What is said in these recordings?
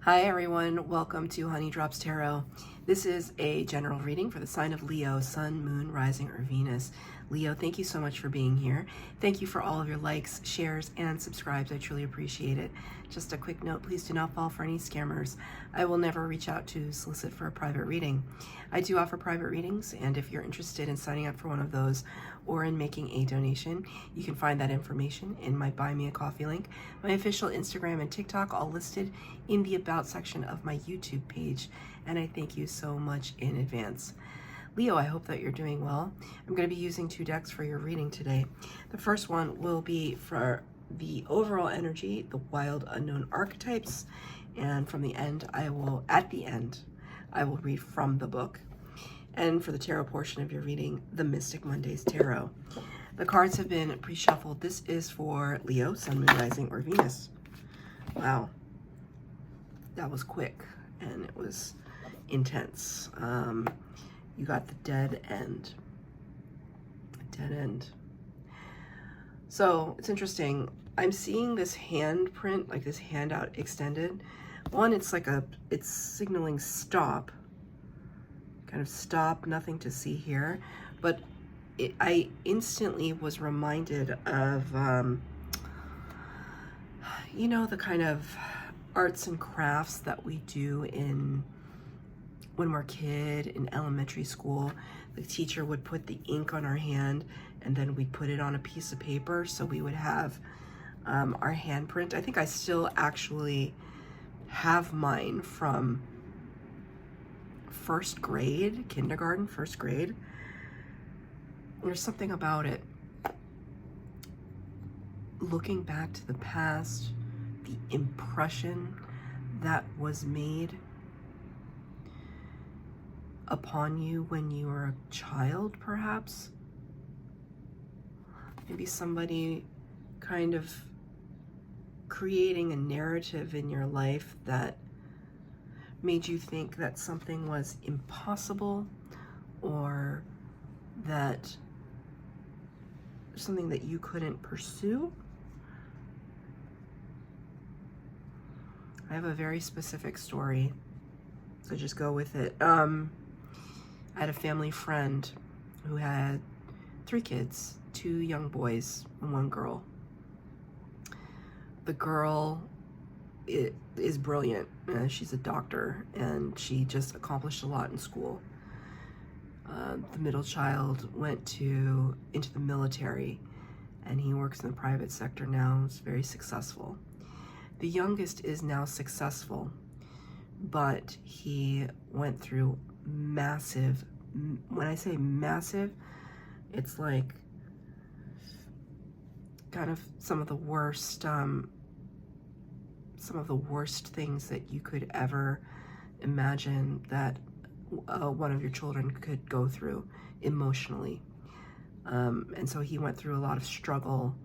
Hi everyone, welcome to Honey Drops Tarot. This is a general reading for the sign of Leo, Sun, Moon, Rising, or Venus. Leo, thank you so much for being here. Thank you for all of your likes, shares, and subscribes. I truly appreciate it. Just a quick note, please do not fall for any scammers. I will never reach out to solicit for a private reading. I do offer private readings, and if you're interested in signing up for one of those or in making a donation, you can find that information in my Buy Me a Coffee link, my official Instagram and TikTok, all listed in the About section of my YouTube page, and I thank you so much in advance. Leo, I hope that you're doing well. I'm going to be using two decks for your reading today. The first one will be for the overall energy, the wild unknown archetypes, and from the end, at the end, I will read from the book. And for the tarot portion of your reading, the Mystic Mondays Tarot. The cards have been pre-shuffled. This is for Leo, Sun, Moon, Rising, or Venus. Wow. That was quick and it was intense. You got the dead end. Dead end. So it's interesting. I'm seeing this handprint, like this hand out extended. One, it's signaling stop. Kind of stop, nothing to see here. But I instantly was reminded of, you know, the kind of arts and crafts that we do when we're a kid in elementary school. The teacher would put the ink on our hand and then we'd put it on a piece of paper, so we would have our handprint. I think I still actually have mine from first grade, kindergarten, first grade. There's something about it. Looking back to the past, the impression that was made upon you when you were a child, perhaps. Maybe somebody kind of creating a narrative in your life that made you think that something was impossible, or that something that you couldn't pursue. I have a very specific story, so just go with it. I had a family friend who had 3 kids, 2 young boys and 1 girl. The girl is brilliant. She's a doctor and she just accomplished a lot in school. The middle child went into the military and he works in the private sector now. He's very successful. The youngest is now successful, but he went through massive, when I say massive, it's like kind of some of the worst things that you could ever imagine that one of your children could go through emotionally. And so he went through a lot of struggle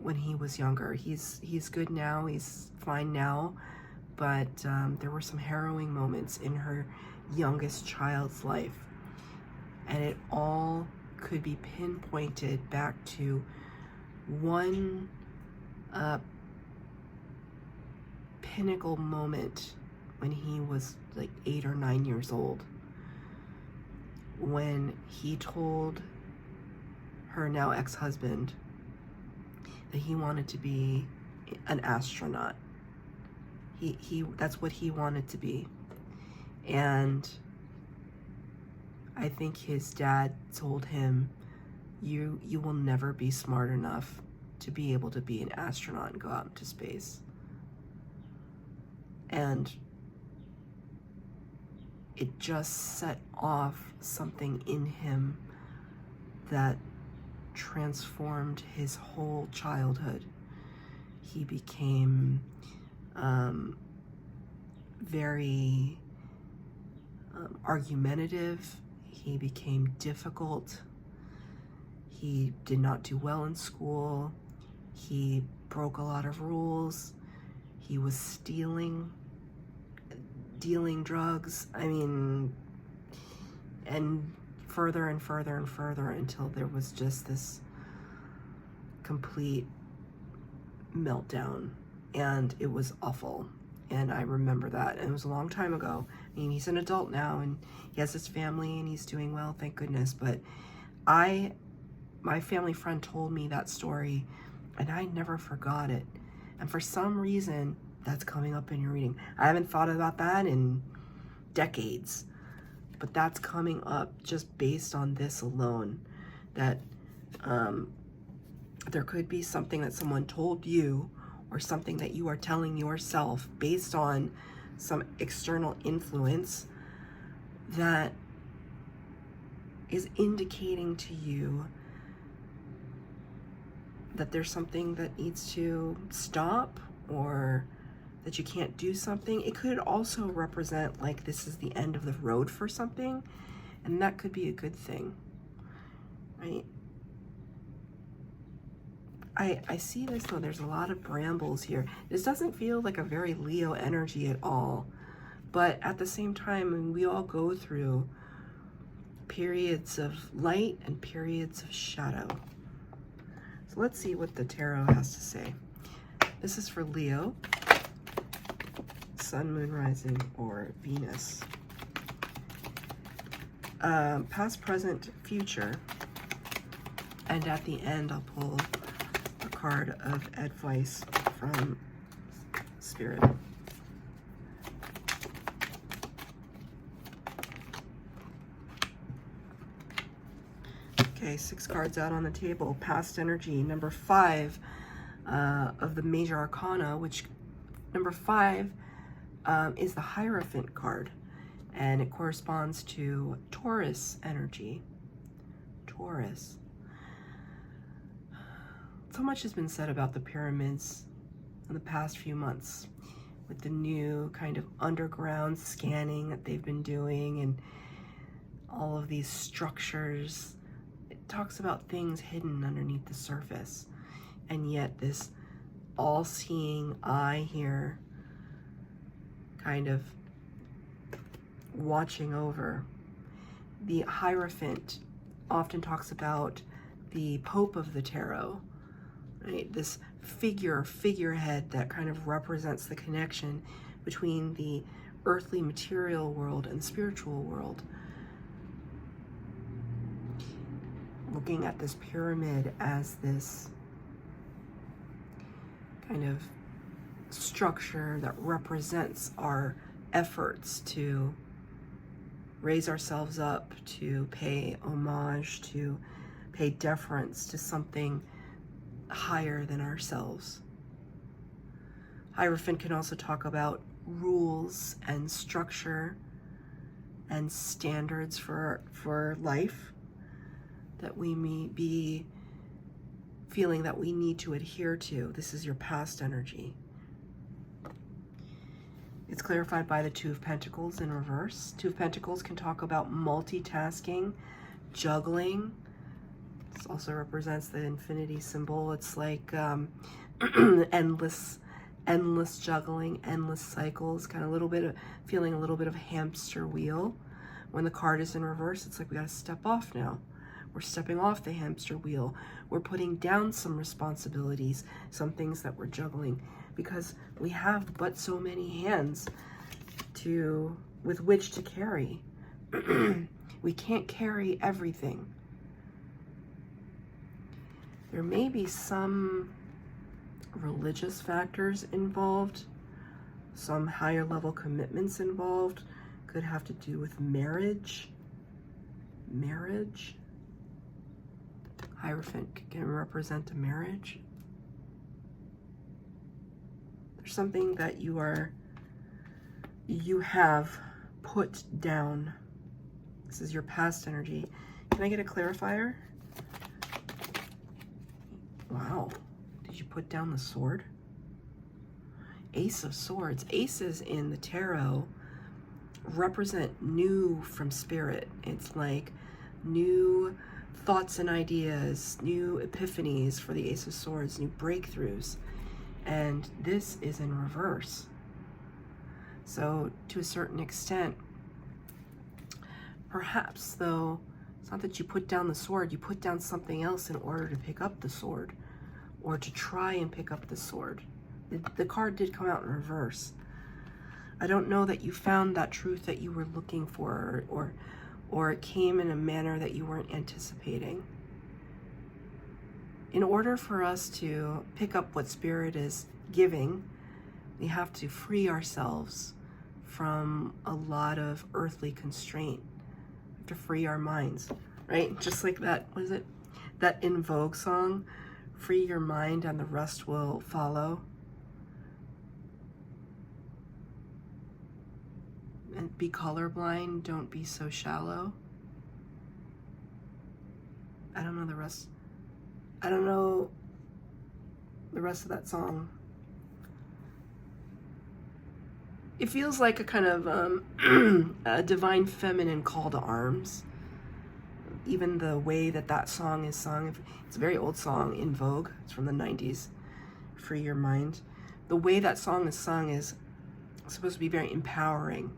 when he was younger. He's good now, he's fine now, but there were some harrowing moments in her youngest child's life, and it all could be pinpointed back to one pinnacle moment when he was like 8 or 9 years old, when he told her now ex-husband that he wanted to be an astronaut. That's what he wanted to be. And I think his dad told him, you will never be smart enough to be able to be an astronaut and go out into space. And it just set off something in him that transformed his whole childhood. He became very argumentative. He became difficult. He did not do well in school. He broke a lot of rules. He was stealing, dealing drugs. I mean, and further and further and further until there was just this complete meltdown, and it was awful. And I remember that, and it was a long time ago. I mean, he's an adult now, and he has his family, and he's doing well, thank goodness. But my family friend told me that story, and I never forgot it. And for some reason, that's coming up in your reading. I haven't thought about that in decades, but that's coming up just based on this alone, that there could be something that someone told you, or something that you are telling yourself based on some external influence that is indicating to you that there's something that needs to stop, or that you can't do something. It could also represent like this is the end of the road for something, and that could be a good thing, right? I see this though, there's a lot of brambles here. This doesn't feel like a very Leo energy at all, but at the same time, I mean, we all go through periods of light and periods of shadow. So let's see what the tarot has to say. This is for Leo, Sun, Moon, Rising, or Venus. Past, present, future. And at the end, I'll pull a card of advice from Spirit. Okay, 6 cards out on the table. Past energy, number 5 of the major arcana, which number 5 is the Hierophant card, and it corresponds to Taurus energy. Taurus. So much has been said about the pyramids in the past few months with the new kind of underground scanning that they've been doing, and all of these structures. It talks about things hidden underneath the surface, and yet this all-seeing eye here kind of watching over. The Hierophant often talks about the Pope of the Tarot, right? This figurehead that kind of represents the connection between the earthly material world and spiritual world. Looking at this pyramid as this kind of structure that represents our efforts to raise ourselves up, to pay homage, to pay deference to something higher than ourselves. Hierophant can also talk about rules and structure and standards for life that we may be feeling that we need to adhere to. This is your past energy. It's clarified by the Two of Pentacles in reverse. Two of Pentacles can talk about multitasking, juggling. This also represents the infinity symbol. It's like endless juggling, endless cycles, kind of feeling a little bit of hamster wheel. When the card is in reverse, it's like we got to step off now. We're stepping off the hamster wheel. We're putting down some responsibilities, some things that we're juggling, because we have but so many hands with which to carry. We can't carry everything. There may be some religious factors involved, some higher level commitments involved. Could have to do with marriage. Hierophant can represent a marriage. There's something that you have put down. This is your past energy. Can I get a clarifier? Wow. Did you put down the sword? Ace of Swords. Aces in the tarot represent new from spirit. It's like new thoughts and ideas, new epiphanies for the Ace of Swords, new breakthroughs. And this is in reverse. So to a certain extent, perhaps though, it's not that you put down the sword, you put down something else in order to pick up the sword, or to try and pick up the sword. The card did come out in reverse. I don't know that you found that truth that you were looking for, or it came in a manner that you weren't anticipating. In order for us to pick up what Spirit is giving, we have to free ourselves from a lot of earthly constraint. We have to free our minds, right? Just like that, what is it? That In Vogue song, free your mind and the rest will follow. And be colorblind, don't be so shallow. I don't know the rest. I don't know the rest of that song. It feels like a kind of a divine feminine call to arms. Even the way that that song is sung, it's a very old song, In Vogue, it's from the 90s, Free Your Mind. The way that song is sung is supposed to be very empowering.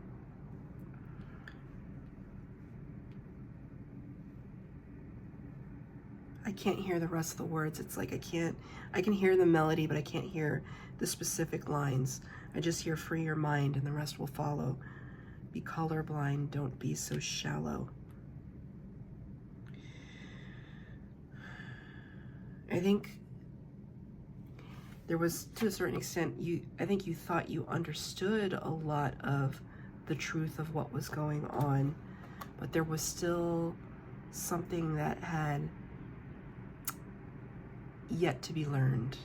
I can't hear the rest of the words. It's like I can hear the melody, but I can't hear the specific lines. I just hear free your mind and the rest will follow. Be colorblind, don't be so shallow. I think there was, to a certain extent, I think you thought you understood a lot of the truth of what was going on, but there was still something that had yet to be learned.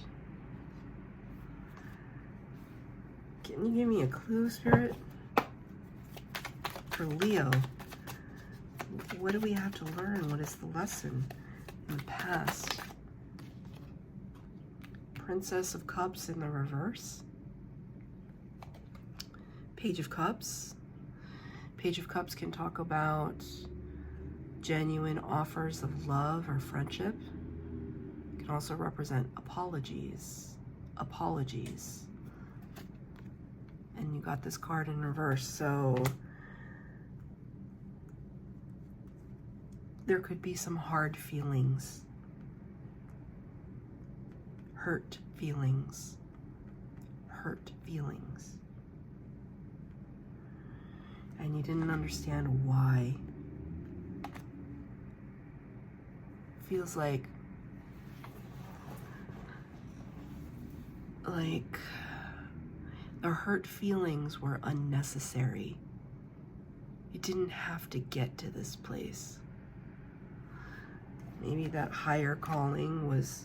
Can you give me a clue, Spirit? For Leo, what do we have to learn? What is the lesson in the past? Princess of Cups in the reverse. Page of Cups. Page of Cups can talk about genuine offers of love or friendship. It can also represent apologies. Apologies. And you got this card in reverse, so there could be some hard feelings. Hurt feelings. Hurt feelings. And you didn't understand why. Feels like the hurt feelings were unnecessary. You didn't have to get to this place. Maybe that higher calling was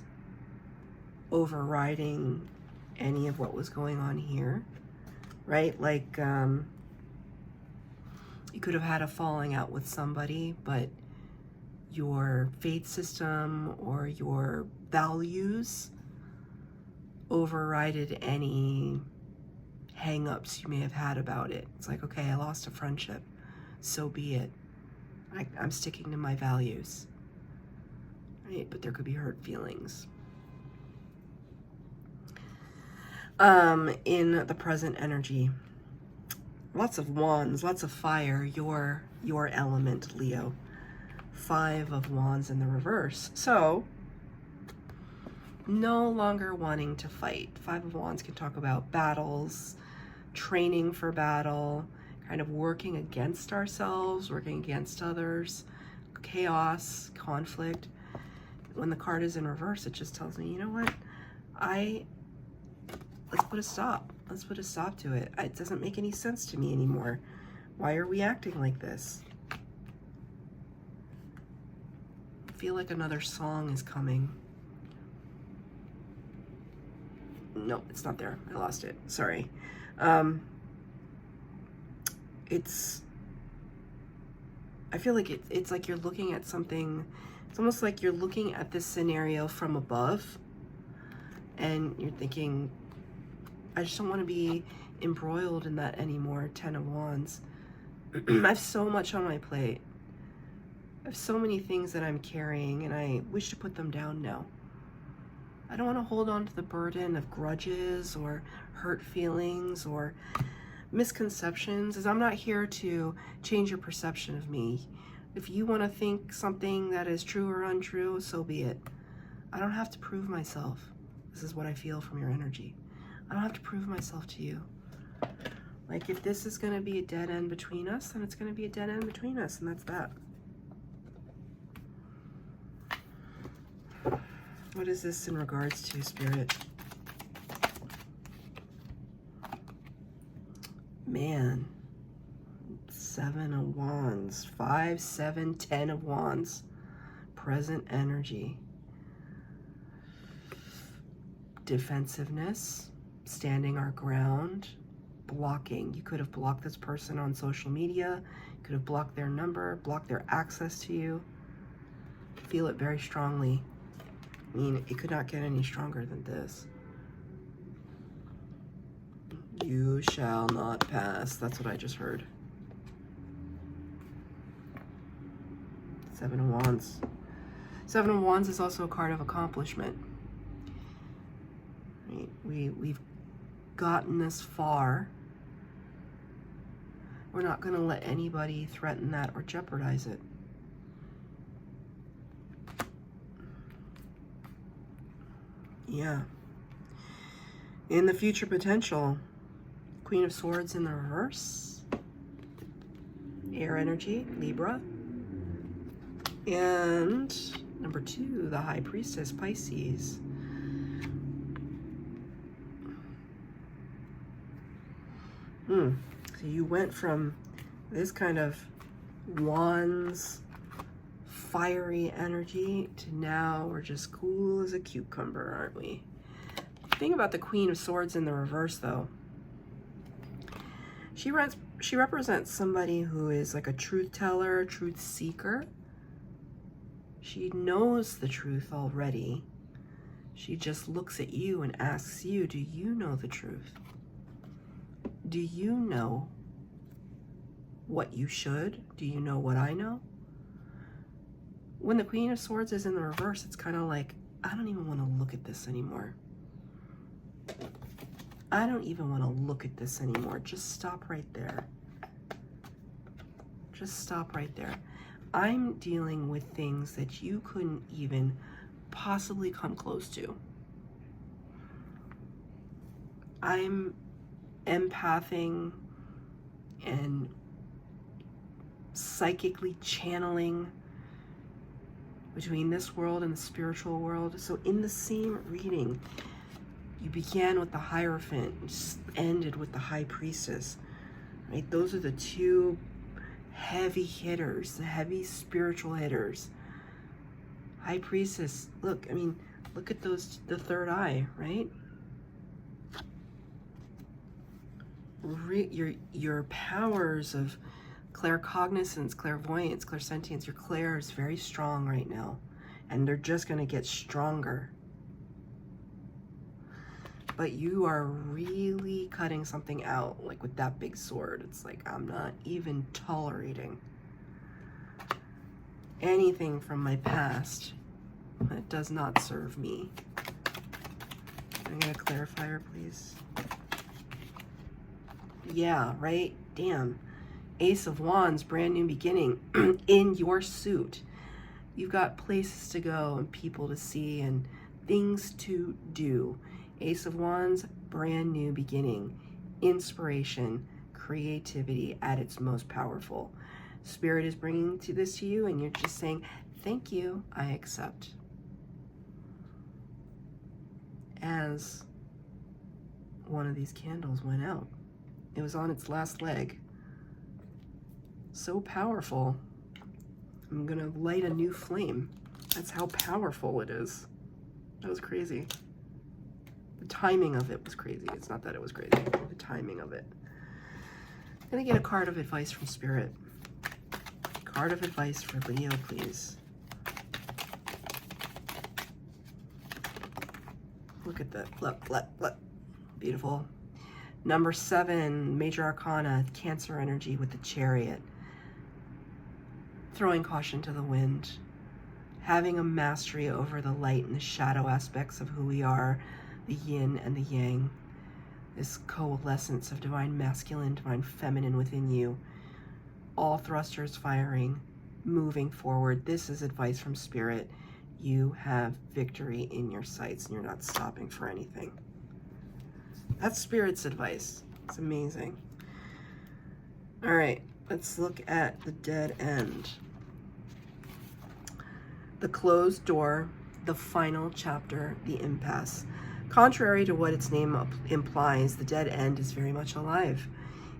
overriding any of what was going on here, right? Like, you could have had a falling out with somebody, but your faith system or your values overrided any hang-ups you may have had about it. It's like, okay, I lost a friendship, so be it. I'm sticking to my values, right? But there could be hurt feelings. In the present energy, lots of wands, lots of fire, your element, Leo. 5 of Wands in the reverse. So, no longer wanting to fight. 5 of Wands can talk about battles, training for battle, kind of working against ourselves, working against others, chaos, conflict. When the card is in reverse, it just tells me, you know what? Let's put a stop. Let's put a stop to it. It doesn't make any sense to me anymore. Why are we acting like this? I feel like another song is coming. No, it's not there. I lost it. Sorry. I feel like it's like you're looking at something. It's almost like you're looking at this scenario from above and you're thinking, I just don't want to be embroiled in that anymore. 10 of Wands. I have so much on my plate. I have so many things that I'm carrying and I wish to put them down now. I don't want to hold on to the burden of grudges or hurt feelings or misconceptions, as I'm not here to change your perception of me. If you want to think something that is true or untrue, so be it. I don't have to prove myself. This is what I feel from your energy. I don't have to prove myself to you. Like, if this is going to be a dead end between us, then it's going to be a dead end between us, and that's that. What is this in regards to, Spirit? Man. 7 of Wands. 5, 7, 10 of Wands. Present energy. Defensiveness. Standing our ground. Blocking. You could have blocked this person on social media. You could have blocked their number, blocked their access to you. Feel it very strongly. I mean, it could not get any stronger than this. You shall not pass. That's what I just heard. 7 of Wands. 7 of Wands is also a card of accomplishment. Right? We've gotten this far. We're not going to let anybody threaten that or jeopardize it. Yeah. In the future potential, Queen of Swords in the reverse. Air energy, Libra. And number 2, the High Priestess, Pisces. So you went from this kind of wands, fiery energy to now we're just cool as a cucumber, aren't we? The thing about the Queen of Swords in the reverse, though, she represents somebody who is like a truth teller, truth seeker. She knows the truth already. She just looks at you and asks you, do you know the truth? Do you know what you should? Do you know what I know? When the Queen of Swords is in the reverse, it's kind of like, I don't even want to look at this anymore. I don't even want to look at this anymore. Just stop right there. Just stop right there. I'm dealing with things that you couldn't even possibly come close to. I'm empathing and psychically channeling between this world and the spiritual world. So in the same reading, you began with the Hierophant, just ended with the High Priestess, right? Those are the two heavy hitters, the heavy spiritual hitters. High Priestess, look, I mean, look at those, the third eye, right? Your powers of claircognizance, clairvoyance, clairsentience, your clair is very strong right now, and they're just going to get stronger. But you are really cutting something out, like with that big sword. It's like, I'm not even tolerating anything from my past that does not serve me. I'm going to clarifier, please. Yeah, right? Damn. Ace of Wands, brand new beginning in your suit. You've got places to go and people to see and things to do. Ace of Wands, brand new beginning. Inspiration, creativity at its most powerful. Spirit is bringing this to you and you're just saying, thank you, I accept. As one of these candles went out. It was on its last leg. So powerful. I'm gonna light a new flame. That's how powerful it is. That was crazy. The timing of it was crazy. It's not that it was crazy. The timing of it. I'm gonna get a card of advice from Spirit. Card of advice for Leo, please. Look at that. Look. Beautiful. Number 7, Major Arcana, Cancer energy with the Chariot. Throwing caution to the wind. Having a mastery over the light and the shadow aspects of who we are, the yin and the yang. This coalescence of divine masculine, divine feminine within you. All thrusters firing, moving forward. This is advice from Spirit. You have victory in your sights and you're not stopping for anything. That's Spirit's advice. It's amazing. All right, let's look at the dead end. The closed door, the final chapter, the impasse. Contrary to what its name implies, the dead end is very much alive.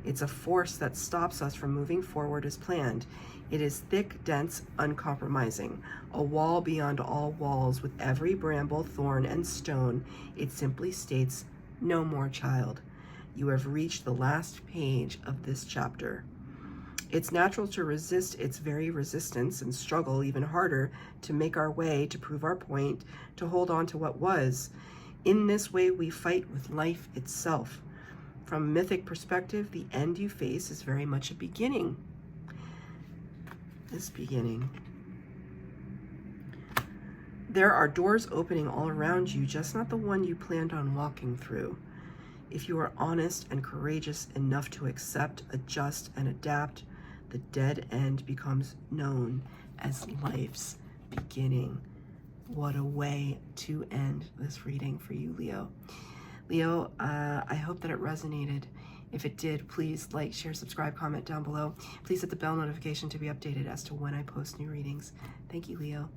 It's a force that stops us from moving forward as planned. It is thick, dense, uncompromising, a wall beyond all walls with every bramble, thorn, and stone. It simply states, no more, child. You have reached the last page of this chapter. It's natural to resist its very resistance and struggle even harder to make our way, to prove our point, to hold on to what was. In this way, we fight with life itself. From a mythic perspective, the end you face is very much a beginning. This beginning. There are doors opening all around you, just not the one you planned on walking through. If you are honest and courageous enough to accept, adjust, and adapt, the dead end becomes known as life's beginning. What a way to end this reading for you, Leo. Leo, I hope that it resonated. If it did, please like, share, subscribe, comment down below. Please hit the bell notification to be updated as to when I post new readings. Thank you, Leo.